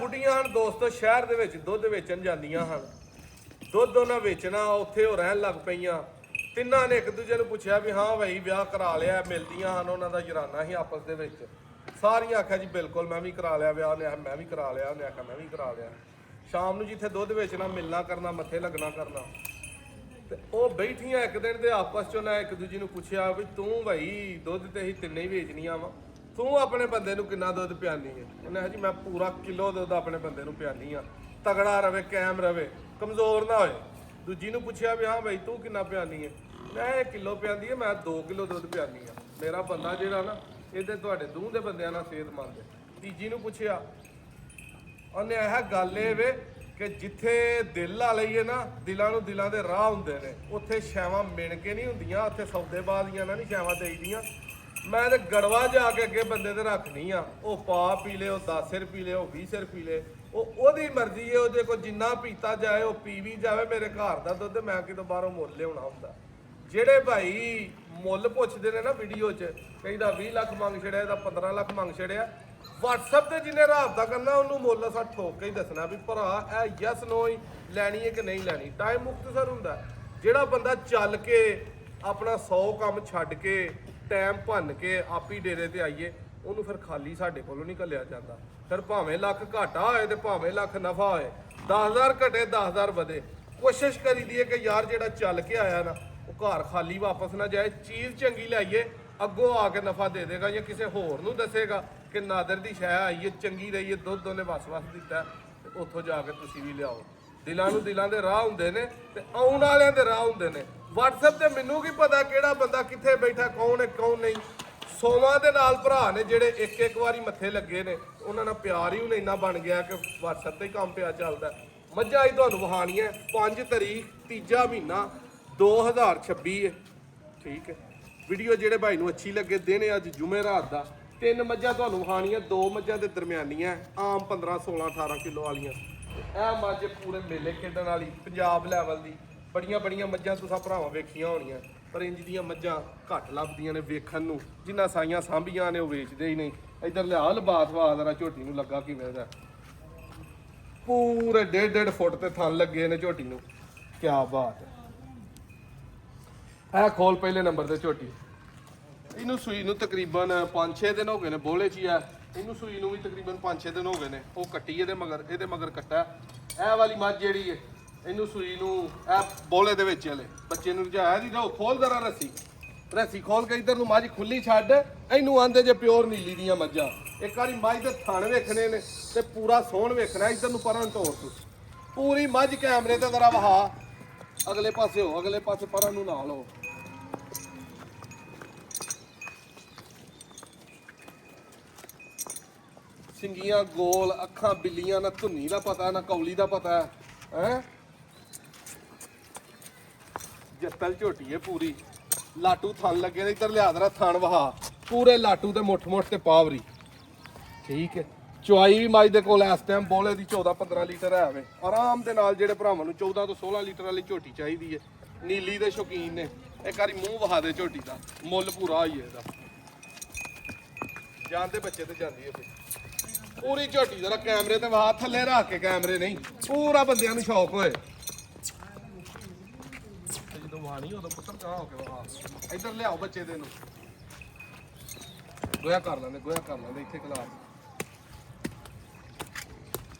ਬੁੱਢੀਆਂ ਹਨ ਦੋਸਤੋ, ਸ਼ਹਿਰ ਦੇ ਵਿੱਚ ਦੁੱਧ ਵੇਚਣ ਜਾਂਦੀਆਂ ਹਨ। ਦੁੱਧ ਉਹਨਾਂ ਵੇਚਣਾ, ਉੱਥੇ ਉਹ ਰਹਿਣ ਲੱਗ ਪਈਆਂ। ਤਿੰਨਾਂ ਨੇ ਇੱਕ ਦੂਜੇ ਨੂੰ ਪੁੱਛਿਆ ਵੀ ਹਾਂ ਭਾਈ ਵਿਆਹ ਕਰਾ ਲਿਆ, ਮਿਲਦੀਆਂ ਹਨ। ਉਹਨਾਂ ਦਾ ਜਰਾਨਾ ਸੀ ਆਪਸ ਦੇ ਵਿੱਚ। ਸਾਰੀਆਂ ਆਖਿਆ ਜੀ ਬਿਲਕੁਲ ਮੈਂ ਵੀ ਕਰਾ ਲਿਆ ਵਿਆਹ। ਉਹਨੇ ਆਖਿਆ ਮੈਂ ਵੀ ਕਰਾ ਲਿਆ, ਉਹਨੇ ਆਖਿਆ ਮੈਂ ਵੀ ਕਰਾ ਲਿਆ। ਸ਼ਾਮ ਨੂੰ ਜਿੱਥੇ ਦੁੱਧ ਵੇਚਣਾ, ਮਿਲਣਾ ਕਰਨਾ, ਮੱਥੇ ਲੱਗਣਾ ਕਰਨਾ, ਤੇ ਉਹ ਬੈਠੀਆਂ ਇੱਕ ਦਿਨ ਦੇ ਆਪਸ ਚ। ਉਹਨਾਂ ਇੱਕ ਦੂਜੀ ਨੂੰ ਪੁੱਛਿਆ ਵੀ ਤੂੰ ਭਾਈ ਦੁੱਧ ਤੇ ਅਸੀਂ ਤਿੰਨੇ ਹੀ ਵੇਚਣੀਆਂ ਵਾ, ਤੂੰ ਆਪਣੇ ਬੰਦੇ ਨੂੰ ਕਿੰਨਾ ਦੁੱਧ ਪਿਆਨੀ ਹੈ? ਉਹਨੇ ਆਖਿਆ ਜੀ ਮੈਂ ਪੂਰਾ ਕਿਲੋ ਦੁੱਧ ਆਪਣੇ ਬੰਦੇ ਨੂੰ ਪਿਆਨੀ ਆ, ਤਗੜਾ ਰਵੇ, ਕਾਇਮ ਰਵੇ, ਕਮਜ਼ੋਰ ਨਾ ਹੋਏ। ਦੂਜੀ ਨੂੰ ਪੁੱਛਿਆ ਵੀ ਹਾਂ ਭਾਈ ਤੂੰ ਕਿੰਨਾ ਪਿਆਨੀ ਹੈ? ਮੈਂ 1 ਕਿਲੋ ਪਿਆਂਦੀ ਹੈ, ਮੈਂ 2 ਕਿਲੋ ਦੁੱਧ ਪਿਆਨੀ ਆ। ਮੇਰਾ ਬੰਦਾ ਜਿਹੜਾ ਨਾ ਇਹਦੇ ਤੁਹਾਡੇ ਦੂਹ ਦੇ ਬੰਦਿਆਂ ਨਾਲ ਸਿਹਤਮੰਦ ਹੈ। ਤੀਜੀ ਨੂੰ ਪੁੱਛਿਆ, ਉਹਨੇ ਇਹ ਗੱਲ ਇਹ ਵੇ ਕਿ ਜਿੱਥੇ ਦਿਲ ਲਾ ਲਈਏ ਨਾ, ਦਿਲਾਂ ਨੂੰ ਦਿਲਾਂ ਦੇ ਰਾਹ ਹੁੰਦੇ ਨੇ, ਉੱਥੇ ਛਾਵਾਂ ਮਿਣ ਕੇ ਨਹੀਂ ਹੁੰਦੀਆਂ, ਉੱਥੇ ਸੌਦੇਬਾਜ਼ੀਆਂ ਨਾਲ ਨਹੀਂ ਛਾਵਾਂ ਦੇਈਦੀਆਂ। ਮੈਂ ਤੇ ਗੜਵਾ ਜਾ ਕੇ ਅੱਗੇ ਬੰਦੇ ਤੇ ਰੱਖਣੀ ਆ, ਉਹ ਪਾ ਪੀ ਲੇ, ਉਹ 10 ਸਿਰ ਪੀ ਲੇ, ਉਹ 20 ਸਿਰ ਪੀ ਲੇ, ਉਹ ਉਹਦੀ ਮਰਜ਼ੀ ਹੈ। ਉਹਦੇ ਕੋਲ ਜਿੰਨਾ ਪੀਤਾ ਜਾਏ ਉਹ ਪੀ ਵੀ ਜਾਵੇ। ਮੇਰੇ ਘਰ ਦਾ ਦੁੱਧ ਮੈਂ ਕਿਤੋਂ ਬਾਹਰੋਂ ਮੁੱਲ ਲਿਆਉਣਾ ਹੁੰਦਾ। ਜਿਹੜੇ ਭਾਈ ਮੁੱਲ ਪੁੱਛਦੇ ਨੇ ਨਾ ਵੀਡੀਓ 'ਚ, ਕਹਿੰਦਾ 20 ਲੱਖ ਮੰਗ ਛੜਿਆ, ਇਹਦਾ 15 ਲੱਖ ਮੰਗ ਛੜਿਆ, WhatsApp ਤੇ ਜਿਹਨੇ ਰਾਬਤਾ ਕਰਨਾ ਉਹਨੂੰ ਮੁੱਲ ਅਸਾਂ ਠੋਕ ਕੇ ਹੀ ਦੱਸਣਾ ਵੀ ਭਰਾ ਇਹ ਯੈਸ ਨੋ ਹੀ ਲੈਣੀ ਹੈ ਕਿ ਨਹੀਂ ਲੈਣੀ। ਟਾਈਮ ਮੁਕਤਸਰ ਹੁੰਦਾ। ਜਿਹੜਾ ਬੰਦਾ ਚੱਲ ਕੇ ਆਪਣਾ 100 ਕੰਮ ਛੱਡ ਕੇ ਟਾਈਮ ਭੰਨ ਕੇ ਆਪੀ ਡੇਰੇ ਤੇ ਆਈਏ, ਉਹਨੂੰ ਫਿਰ ਖਾਲੀ ਸਾਡੇ ਕੋਲੋਂ ਨਹੀਂ ਘੱਲਿਆ ਜਾਂਦਾ। ਫਿਰ ਭਾਵੇਂ ਲੱਖ ਘਾਟਾ ਹੋਏ ਤੇ ਭਾਵੇਂ ਲੱਖ ਨਫਾ ਹੋਏ, 10,000 ਘਟੇ 10,000 ਵਧੇ, ਕੋਸ਼ਿਸ਼ ਕਰੀਦੀ ਹੈ ਕਿ ਯਾਰ ਜਿਹੜਾ ਚੱਲ ਕੇ ਆਇਆ ਨਾ ਉਹ ਘਰ ਖਾਲੀ ਵਾਪਸ ਨਾ ਜਾਏ। ਚੀਜ਼ ਚੰਗੀ ਲਿਆਈਏ, ਅੱਗੋਂ ਆ ਕੇ ਨਫਾ ਦੇ ਦੇਗਾ ਜਾਂ ਕਿਸੇ ਹੋਰ ਨੂੰ ਦੱਸੇਗਾ ਕਿ ਨਾਦਰ ਦੀ ਸ਼ੈ ਆਈ ਹੈ, ਚੰਗੀ ਰਹੀ ਹੈ, ਦੁੱਧ ਉਹਨੇ ਵਸ-ਵਸ ਦਿੱਤਾ, ਤੇ ਉੱਥੋਂ ਜਾ ਕੇ ਤੁਸੀਂ ਵੀ ਲਿਆਓ। ਦਿਲਾਂ ਨੂੰ ਦਿਲਾਂ ਦੇ ਰਾਹ ਹੁੰਦੇ ਨੇ ਤੇ ਆਉਣ ਵਾਲਿਆਂ ਦੇ ਰਾਹ ਹੁੰਦੇ ਨੇ। WhatsApp ਤੇ ਮੈਨੂੰ ਕੀ ਪਤਾ ਕਿਹੜਾ ਬੰਦਾ ਕਿੱਥੇ ਬੈਠਾ, ਕੌਣ ਹੈ ਕੌਣ ਨਹੀਂ। 100 ਦੇ ਨਾਲ ਭਰਾ ਨੇ ਜਿਹੜੇ ਇੱਕ ਵਾਰੀ ਮੱਥੇ ਲੱਗੇ ਨੇ, ਉਹਨਾਂ ਨਾਲ ਪਿਆਰ ਹੀ ਹੁਣ ਇੰਨਾ ਬਣ ਗਿਆ ਕਿ WhatsApp ਤੇ ਹੀ ਕੰਮ ਪਿਆ ਚੱਲਦਾ। ਮੱਝਾਂ ਹੀ ਤੁਹਾਨੂੰ ਵਹਾਣੀਆਂ 5 ਤਰੀਕ 3 ਮਹੀਨਾ 2026 ਹੈ, ਠੀਕ ਹੈ। ਵੀਡੀਓ ਜਿਹੜੇ ਭਾਈ ਨੂੰ ਅੱਛੀ ਲੱਗੇ, ਦਿਨ ਅੱਜ ਜੁਮੇ ਰਾਤ ਦਾ। 3 ਮੱਝਾਂ ਤੁਹਾਨੂੰ ਵਹਾਣੀਆਂ, 2 ਮੱਝਾਂ ਦੇ ਦਰਮਿਆਨੀਆਂ, ਆਮ 15 16 18 ਕਿਲੋ ਵਾਲੀਆਂ। ਇਹ ਮੱਝ ਪੂਰੇ ਮੇਲੇ ਖੇਡਣ ਵਾਲੀ, ਪੰਜਾਬ ਲੈਵਲ ਦੀ। ਬੜੀਆਂ ਮੱਝਾਂ ਤੁਸੀਂ ਭਰਾਵਾਂ ਵੇਖੀਆਂ ਹੋਣੀਆਂ, ਪਰ ਇੰਜ ਦੀਆਂ ਮੱਝਾਂ ਘੱਟ ਲੱਭਦੀਆਂ ਨੇ ਵੇਖਣ ਨੂੰ। ਜਿੰਨਾ ਸਾਈਆਂ ਸਾਂਭੀਆਂ ਨੇ ਉਹ ਵੇਚਦੇ ਹੀ ਨਹੀਂ। ਇੱਧਰ ਲਿਆ ਲਬਾਸ ਵਾਦਰਾ ਝੋਟੀ ਨੂੰ ਲੱਗਾ ਕਿਵੇਂ ਦਾ, ਪੂਰੇ 1.5 ਫੁੱਟ ਤੇ ਥਣ ਲੱਗੇ ਨੇ ਝੋਟੀ ਨੂੰ। ਕਿਆ ਬਾਤ ਹੈ। ਇਹ ਖੋਲ ਪਹਿਲੇ ਨੰਬਰ ਤੇ ਝੋਟੀ। ਇਹਨੂੰ ਸੂਈ ਨੂੰ ਤਕਰੀਬਨ 5-6 ਦਿਨ ਹੋ ਗਏ ਨੇ, ਬੋਲੇ 'ਚ ਹੀ ਆ। ਇਹਨੂੰ ਸੂਈ ਨੂੰ ਵੀ ਤਕਰੀਬਨ 5-6 ਦਿਨ ਹੋ ਗਏ ਨੇ। ਉਹ ਕੱਟੀ ਇਹਦੇ ਮਗਰ ਕੱਟਾ। ਇਹ ਵਾਲੀ ਮੱਝ ਜਿਹੜੀ ਹੈ ਇਹਨੂੰ ਸੂਈ ਨੂੰ ਇਹ ਬੋਲੇ ਦੇ ਵਿੱਚ ਹਲੇ ਬੱਚੇ ਨੂੰ ਰਜਾਇਆ ਦੀ। ਜਾਓ ਖੋਲ ਜ਼ਰਾ ਰੱਸੀ ਖੋਲ ਕੇ ਇੱਧਰ ਨੂੰ ਮੱਝ ਖੁੱਲੀ ਛੱਡ। ਇਹਨੂੰ ਆਂਦੇ ਜੇ ਪਿਓਰ ਨੀਲੀ ਦੀਆਂ ਮੱਝਾਂ। ਇੱਕ ਵਾਰੀ ਮੱਝ ਦੇ ਥਣ ਵੇਖਣੇ ਨੇ ਤੇ ਪੂਰਾ ਸੋਹਣ ਵੇਖਣਾ। ਇੱਧਰ ਨੂੰ ਪਰਾਂ ਢੋਰ ਤੂੰ ਪੂਰੀ ਮੱਝ ਕੈਮਰੇ ਤੇ ਜ਼ਰਾ ਵਹਾ। ਅਗਲੇ ਪਾਸੇ ਹੋ, ਅਗਲੇ ਪਾਸੇ ਪਰਾਂ ਨੂੰ ਨਾ ਲਓ। ਸਿੰਗੀਆਂ ਗੋਲ, ਅੱਖਾਂ ਬਿੱਲੀਆਂ, ਨਾ ਧੁੰਨੀ ਦਾ ਪਤਾ ਨਾ ਕੌਲੀ ਦਾ ਪਤਾ ਹੈ। ਜੱਤਲ ਝੋਟੀ ਹੈ ਪੂਰੀ। ਲਾਟੂ ਥਣ ਲੱਗੇ ਨੇ। ਇੱਧਰ ਲਿਆ ਦਰਾ ਥਣ ਵਹਾ ਪੂਰੇ ਲਾਟੂ ਤੇ ਮੁੱਠ ਤੇ ਪਾਵਰੀ, ਠੀਕ ਹੈ। ਚੁਆਈ ਵੀ ਮੱਝ ਦੇ ਕੋਲ ਇਸ ਟਾਈਮ ਬੋਲੇ ਦੀ 14-15 ਲੀਟਰ ਹੈ ਵੇ ਆਰਾਮ ਦੇ ਨਾਲ। ਜਿਹੜੇ ਭਰਾਵਾਂ ਨੂੰ 14 ਤੋਂ 16 ਲੀਟਰ ਵਾਲੀ ਝੋਟੀ ਚਾਹੀਦੀ ਹੈ, ਨੀਲੀ ਦੇ ਸ਼ੌਕੀਨ ਨੇ, ਇੱਕ ਵਾਰੀ ਮੂੰਹ ਵਹਾ ਦੇ ਝੋਟੀ ਦਾ। ਮੁੱਲ ਪੂਰਾ ਹੀ ਹੈ ਇਹਦਾ। ਜਾਂਦੇ ਬੱਚੇ ਤੇ ਜਾਂਦੀ ਹੈ ਫਿਰ ਪੂਰੀ ਝੋਟੀ। ਜਰਾ ਕੈਮਰੇ ਤੇ ਵਹਾ, ਥੱਲੇ ਰੱਖ ਕੇ ਕੈਮਰੇ ਨਹੀਂ, ਪੂਰਾ ਬੰਦਿਆਂ ਨੂੰ ਸ਼ੌਕ ਹੋਏ। ਜਦੋਂ ਵਹਾਣੀ ਉਦੋਂ ਪੁੱਤਰ ਕਹਾਂ ਹੋ ਕੇ ਵਹਾ। ਇੱਧਰ ਲਿਆਓ ਬੱਚੇ ਦੇ ਨੂੰ, ਗੋਇਆ ਕਰ ਲੈਂਦੇ ਇੱਥੇ ਕਲਾਸ।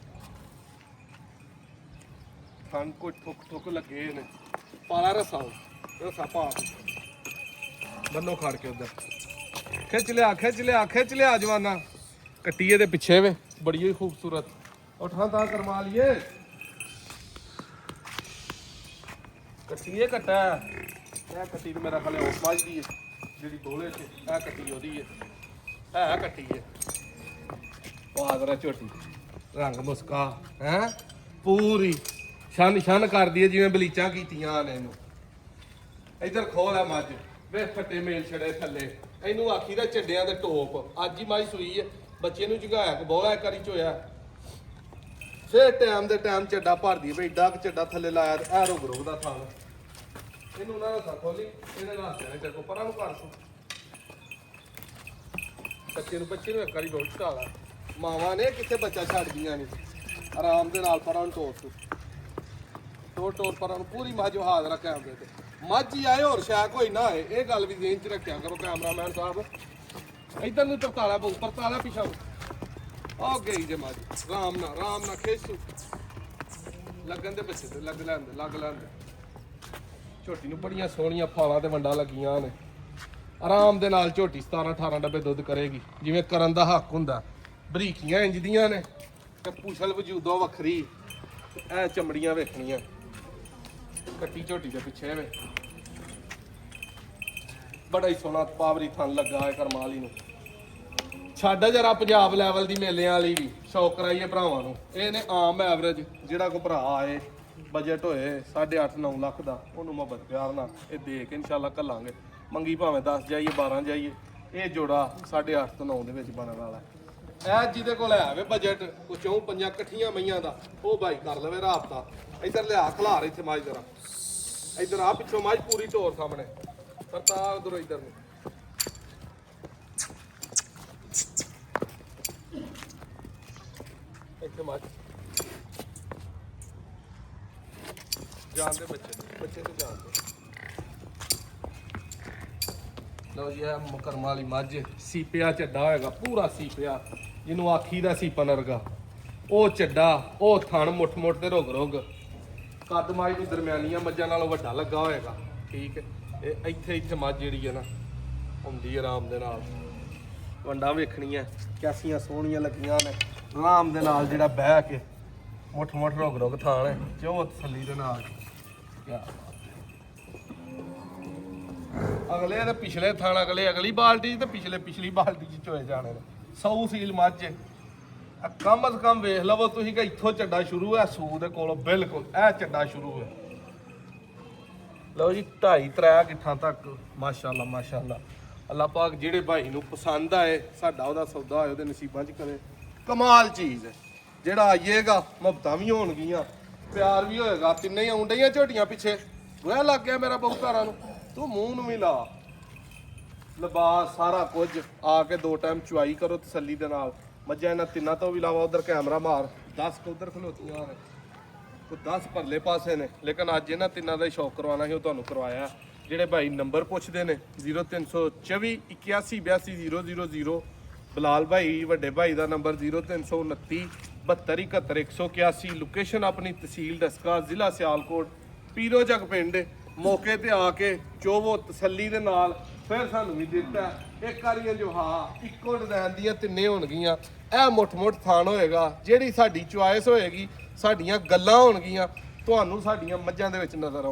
ਥਣ ਕੋਈ ਠੁੱਕ ਲੱਗੇ ਨੇ। ਪਾਲਾ ਰਸਾ ਪਾ ਬੰਨੋ ਖੜ ਕੇ ਉਧਰ। ਖਿੱਚ ਲਿਆ ਜਵਾਨਾ। ਕੱਟੀ ਇਹਦੇ ਪਿੱਛੇ ਵੇ ਬੜੀ ਹੀ ਖੂਬਸੂਰਤ। ਉਠਾਂ ਤਾਂ ਕਰਵਾ ਲਈਏ। ਕੱਟੀਏ ਕੱਟਾ। ਇਹ ਕੱਟੀ ਨੂੰ ਮੇਰਾ ਖਿਆਲ ਉਸ ਮੱਝ ਦੀ ਹੈ ਜਿਹੜੀ ਬੋਲੇ 'ਚ। ਇਹ ਕੱਟੀ ਉਹਦੀ ਹੈ ਕੱਟੀ ਹੈ। ਬਾਦਰਾ ਝੋਟੀ, ਰੰਗ ਮੁਸਕਾ ਹੈ ਪੂਰੀ ਛਨ ਕਰਦੀ ਹੈ ਜਿਵੇਂ ਬਲੀਚਾਂ ਕੀਤੀਆਂ ਨੇ ਇਹਨੂੰ। ਇੱਧਰ ਖੋਲ ਆ ਮੱਝ ਵੇ ਫੱਟੇ ਮੇਲ ਛੜੇ ਥੱਲੇ। ਇਹਨੂੰ ਆਖੀ ਦਾ ਚੱਡਿਆਂ ਦੇ ਟੋਪ। ਅੱਜ ਹੀ ਮੱਝ ਸੂਈ ਹੈ। ਬੱਚੇ ਨੂੰ ਜਗਾਇਆ ਕਿ ਬੋਲਾ ਇੱਕ ਵਾਰੀ ਚੋਇਆ, ਫਿਰ ਟਾਈਮ ਦੇ ਟਾਈਮ ਚੱਡਾ ਭਰਦੀ ਬਈ ਏਡਾ ਕੁ ਚੱਡਾ ਥੱਲੇ ਲਾਇਆ। ਇਹ ਰੁਗ ਦਾ ਥਾਲ ਇਹਨੂੰ ਨਾ ਰਸਾ ਖੋਲੀ। ਇਹਦੇ ਨਾਲ ਤੇਰੇ ਤੇਰੇ ਕੋ ਪਰਾਂ ਨੂੰ ਕਰ ਸੂ। ਬੱਚੇ ਨੂੰ ਇੱਕ ਵਾਰੀ ਬਹੁਤ ਢਾਲਾ। ਮਾਵਾਂ ਨੇ ਕਿੱਥੇ ਬੱਚਾ ਛੱਡਦੀਆਂ ਨੇ। ਆਰਾਮ ਦੇ ਨਾਲ ਪਰਾਂ ਨੂੰ ਟੋਰ ਟੋਰ ਪਰਾਂ ਨੂੰ ਪੂਰੀ ਮੱਝ ਹਾਜ਼ਰ ਰੱਖ ਕੈਮਰੇ ਤੇ। ਮੱਝ ਹੀ ਆਏ ਹੋਰ ਸ਼ਾਇਦ ਕੋਈ ਨਾ ਆਏ, ਇਹ ਗੱਲ ਵੀ ਜ਼ੇਨ 'ਚ ਰੱਖਿਆ ਕਰੋ ਕੈਮਰਾਮੈਨ ਸਾਹਿਬ। ਇੱਧਰ ਨੂੰ ਤਰਤਾਲਾ ਬਹੁ ਤਰਤਾਲਾ ਪਿਛਾ ਆ ਗਈ ਜੇ ਮੱਝ ਆਰਾਮ ਨਾਲ ਖੇਸੂ ਲੱਗਣ ਦੇ ਬੱਚੇ ਤੇ ਲੱਗ ਲੈਂਦੇ ਝੋਟੀ ਨੂੰ ਬੜੀਆਂ ਸੋਹਣੀਆਂ ਫਾਲਾਂ ਤੇ ਵੰਡਾਂ ਲੱਗੀਆਂ ਨੇ। ਆਰਾਮ ਦੇ ਨਾਲ ਝੋਟੀ 17-18 ਡੱਬੇ ਦੁੱਧ ਕਰੇਗੀ ਜਿਵੇਂ ਕਰਨ ਦਾ ਹੱਕ ਹੁੰਦਾ। ਬਰੀਕੀਆਂ ਇੰਜ ਦੀਆਂ ਨੇ ਤੇ ਪੁਛਲ ਵਜੂਦੋਂ ਵੱਖਰੀ, ਐ ਚਮੜੀਆਂ ਵੇਖਣੀਆਂ ਕੱਟੀ ਝੋਟੀ ਦੇ ਪਿੱਛੇ ਵੇ ਬੜਾ ਹੀ ਸੋਹਣਾ ਪਾਵਰੀ ਥਣ ਲੱਗਾ ਹੈ ਕਰਮਾਂ ਵਾਲੀ ਨੂੰ। ਛੱਡ ਜਰਾ ਪੰਜਾਬ ਲੈਵਲ ਦੀ ਮੇਲਿਆਂ ਵਾਲੀ ਵੀ ਸ਼ੌਕ ਕਰਾਈਏ ਭਰਾਵਾਂ ਨੂੰ। ਇਹ ਨੇ ਆਮ ਐਵਰੇਜ ਜਿਹੜਾ ਕੋਈ ਭਰਾ ਆਏ ਬਜਟ ਹੋਏ 8.5-9 ਲੱਖ ਦਾ, ਉਹਨੂੰ ਮੁਹੱਬਤ ਪਿਆਰ ਨਾਲ ਇਹ ਦੇ ਕੇ ਇਨਸ਼ਾਅੱਲਾ ਘੱਲਾਂਗੇ। ਮੰਗੀ ਭਾਵੇਂ 10 ਜਾਈਏ 12 ਜਾਈਏ, ਇਹ ਜੋੜਾ 8.5 ਤੋਂ 9 ਦੇ ਵਿੱਚ ਬਣਨ ਵਾਲਾ ਹੈ। ਜਿਹਦੇ ਕੋਲ ਹੈ ਵੇ ਬਜਟ ਉਹ 4-5 ਇਕੱਠੀਆਂ ਮਈਆਂ ਦਾ, ਉਹ ਬਾਈ ਕਰ ਲਵੇ ਰਾਬਤਾ। ਇੱਧਰ ਲਿਆ ਖਲਾਰ ਇੱਥੇ ਮੱਝ ਜਰਾ, ਇੱਧਰ ਆ ਪਿੱਛੋਂ ਮੱਝ ਪੂਰੀ ਢੋਰ ਸਾਹਮਣੇ ਕਰਤਾ ਉਧਰੋਂ ਇੱਧਰ ਨੂੰ। ਇੱਥੇ ਮੱਝ ਜਾਣਦੇ ਬੱਚੇ ਤੋਂ ਜਾਣਦੇ। ਲਓ ਜੀ ਇਹ ਮੁਕਰਮਾ ਵਾਲੀ ਮੱਝ ਸੀਪਿਆ ਚੱਡਾ ਹੋਏਗਾ, ਪੂਰਾ ਸੀਪਿਆ ਜਿਹਨੂੰ ਆਖੀ ਦਾ ਸੀਪਾ ਨਰਗਾ। ਉਹ ਚੱਡਾ, ਉਹ ਥਣ ਮੁੱਠ ਤੇ ਰੁਗ ਕੱਦ ਮੱਝ ਨੂੰ ਦਰਮਿਆਨੀਆਂ ਮੱਝਾਂ ਨਾਲੋਂ ਵੱਡਾ ਲੱਗਾ ਹੋਏਗਾ। ਠੀਕ ਹੈ, ਇਹ ਇੱਥੇ ਮੱਝ ਜਿਹੜੀ ਹੈ ਨਾ ਹੁੰਦੀ ਆਰਾਮ ਦੇ ਨਾਲ। ਵੰਡਾਂ ਵੇਖਣੀਆਂ ਕੈਸੀਆਂ ਸੋਹਣੀਆਂ ਲੱਗੀਆਂ ਨੇ। ਆਰਾਮ ਦੇ ਨਾਲ ਜਿਹੜਾ ਬਹਿ ਕੇ ਮੁੱਠ ਰੁਗ ਥਾਣ ਹੈ ਜੋ ਤਸੱਲੀ ਦੇ ਨਾਲ। ਅਗਲੇ ਤੇ ਪਿਛਲੇ ਥਾਣ ਅਗਲੀ ਬਾਲਟੀ ਤੇ ਪਿਛਲੀ ਬਾਲਟੀ ਚ ਚੋਏ ਜਾਣੇ ਨੇ। 100 ਸੀਲ ਮੱਝ ਕਮ ਅਜ਼ ਕਮ ਵੇਖ ਲਵੋ ਤੁਸੀਂ ਕਿ ਇੱਥੋਂ ਚੱਡਾ ਸ਼ੁਰੂ ਹੈ ਸੂ ਦੇ ਕੋਲੋਂ, ਬਿਲਕੁਲ ਇਹ ਚੱਡਾ ਸ਼ੁਰੂ ਹੈ। ਲਓ ਜੀ 2.5-3 ਗਿੱਠਾਂ ਤੱਕ ਮਾਸ਼ਾਅੱਲਾ। ਅੱਲਾਹ ਪਾਕ ਜਿਹੜੇ ਭਾਈ ਨੂੰ ਪਸੰਦ ਆਏ ਸਾਡਾ ਉਹਦਾ ਸੌਦਾ ਹੋਏ ਉਹਦੇ ਨਸੀਬਾਂ 'ਚ ਕਰੇ। ਕਮਾਲ ਚੀਜ਼ ਹੈ, ਜਿਹੜਾ ਆਈਏਗਾ ਮੁਹੱਬਤਾਂ ਵੀ ਹੋਣਗੀਆਂ, ਪਿਆਰ ਵੀ ਹੋਏਗਾ। ਤਿੰਨੇ ਹੀ ਆਉਣ ਡਈਆਂ ਝੋਟੀਆਂ ਪਿੱਛੇ ਗੋਹਾ ਲੱਗ ਗਿਆ ਮੇਰਾ ਬਹੁਤਾਰਾਂ ਨੂੰ। ਤੂੰ ਮੂੰਹ ਨੂੰ ਵੀ ਲਾ ਲਿਬਾਸ ਸਾਰਾ ਕੁਝ ਆ ਕੇ 2 ਟਾਈਮ ਚੁਆਈ ਕਰੋ ਤਸੱਲੀ ਦੇ ਨਾਲ। ਮੱਝਾਂ ਇਹਨਾਂ ਤਿੰਨਾਂ ਤੋਂ ਵੀ ਇਲਾਵਾ ਉਧਰ ਕੈਮਰਾ ਮਾਰ 10 ਕੁ ਉਧਰ ਖਲੋਤੀਆਂ ਨੇ, ਕੋਈ 10 ਪਰਲੇ ਪਾਸੇ ਨੇ। ਲੇਕਿਨ ਅੱਜ ਇਹਨਾਂ ਤਿੰਨਾਂ ਦਾ ਹੀ ਸ਼ੌਕ ਕਰਵਾਉਣਾ ਸੀ, ਉਹ ਤੁਹਾਨੂੰ ਕਰਵਾਇਆ। ਜਿਹੜੇ ਭਾਈ ਨੰਬਰ ਪੁੱਛਦੇ ਨੇ 0324 81 82 000, ਬਲਾਲ ਭਾਈ ਵੱਡੇ ਭਾਈ ਦਾ ਨੰਬਰ 0329 72 71 181। ਲੋਕੇਸ਼ਨ ਆਪਣੀ ਤਹਿਸੀਲ ਡਸਕਾ, ਜ਼ਿਲ੍ਹਾ ਸਿਆਲਕੋਟ, ਪੀਰੋ ਜਗ ਪਿੰਡ। ਮੌਕੇ ਤੇ ਆ ਕੇ ਚੋਵੋ ਤਸੱਲੀ ਦੇ ਨਾਲ। ਫਿਰ ਸਾਨੂੰ ਵੀ ਦਿੱਤਾ ਇੱਕ ਵਾਰੀਆਂ ਜੋ ਹਾਂ ਇੱਕੋ ਡਿਜ਼ਾਈਨ ਦੀਆਂ ਤਿੰਨੇ ਹੋਣਗੀਆਂ। ਇਹ ਮੁੱਠ ਥਾਣ ਹੋਏਗਾ, ਜਿਹੜੀ ਸਾਡੀ ਚੁਆਇਸ ਹੋਏਗੀ, ਸਾਡੀਆਂ ਗੱਲਾਂ ਹੋਣਗੀਆਂ, ਤੁਹਾਨੂੰ ਸਾਡੀਆਂ ਮੱਝਾਂ ਦੇ ਵਿੱਚ ਨਜ਼ਰ ਆਉਣਗੀਆਂ।